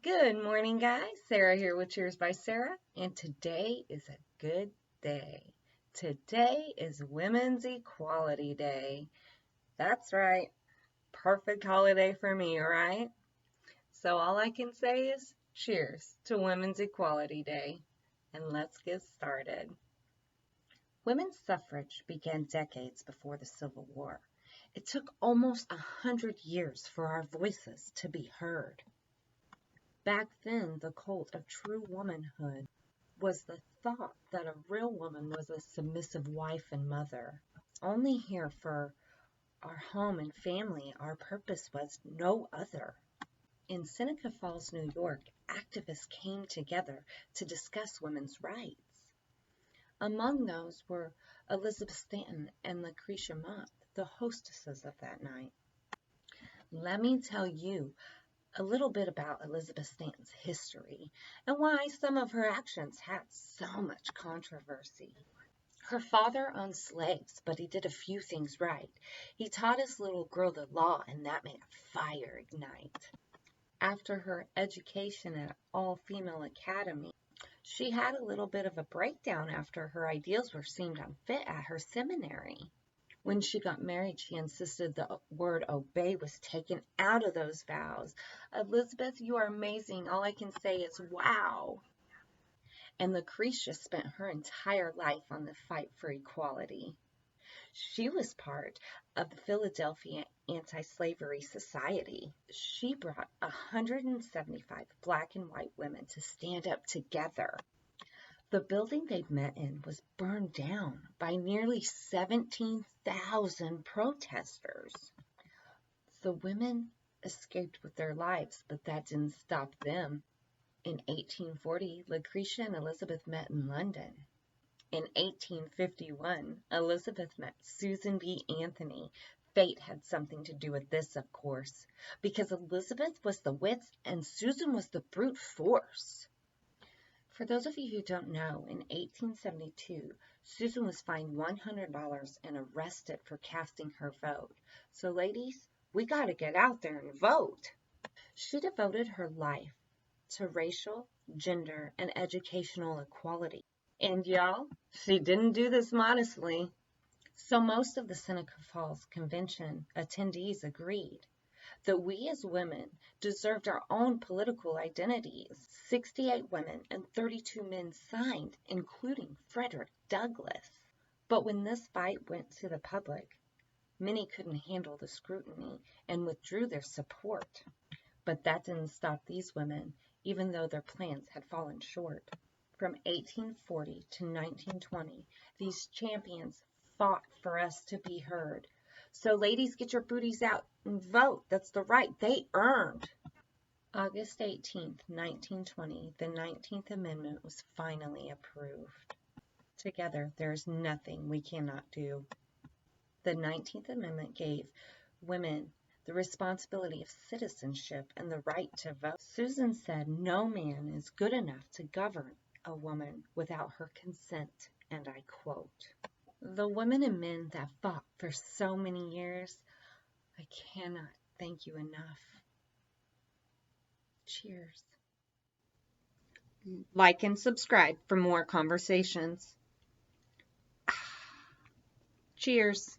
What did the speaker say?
Good morning, guys. Sarah here with Cheers by Sarah, and today is a good day. Today is Women's Equality Day. That's right, perfect holiday for me, right? So all I can say is cheers to Women's Equality Day, and let's get started. Women's suffrage began decades before the Civil War. It took almost 100 years for our voices to be heard. Back then, the cult of true womanhood was the thought that a real woman was a submissive wife and mother, only here for our home and family. Our purpose was no other. In Seneca Falls, New York, activists came together to discuss women's rights. Among those were Elizabeth Stanton and Lucretia Mott, the hostesses of that night. Let me tell you a little bit about Elizabeth Stanton's history and why some of her actions had so much controversy. Her father owned slaves, but he did a few things right. He taught his little girl the law, and that made a fire ignite. After her education at an all-female academy, she had a little bit of a breakdown after her ideals were seemed unfit at her seminary. When she got married, she insisted the word obey was taken out of those vows. Elizabeth, you are amazing. All I can say is wow. And Lucretia spent her entire life on the fight for equality. She was part of the Philadelphia Anti-Slavery Society. She brought 175 black and white women to stand up together. The building they'd met in was burned down by nearly 17,000 protesters. The women escaped with their lives, but that didn't stop them. In 1840, Lucretia and Elizabeth met in London. In 1851, Elizabeth met Susan B. Anthony. Fate had something to do with this, of course, because Elizabeth was the wits and Susan was the brute force. For those of you who don't know, in 1872, Susan was fined $100 and arrested for casting her vote. So ladies, we got to get out there and vote. She devoted her life to racial, gender, and educational equality. And y'all, she didn't do this modestly. So most of the Seneca Falls Convention attendees agreed that we as women deserved our own political identities. 68 women and 32 men signed, including Frederick Douglass. But when this fight went to the public, many couldn't handle the scrutiny and withdrew their support. But that didn't stop these women, even though their plans had fallen short. From 1840 to 1920, these champions fought for us to be heard. So ladies, get your booties out and vote. That's the right they earned. August 18th, 1920, the 19th Amendment was finally approved. Together, there is nothing we cannot do. The 19th Amendment gave women the responsibility of citizenship and the right to vote. Susan said no man is good enough to govern a woman without her consent, and I quote, "The women and men that fought for so many years, I cannot thank you enough." Cheers. Like and subscribe for more conversations. Cheers.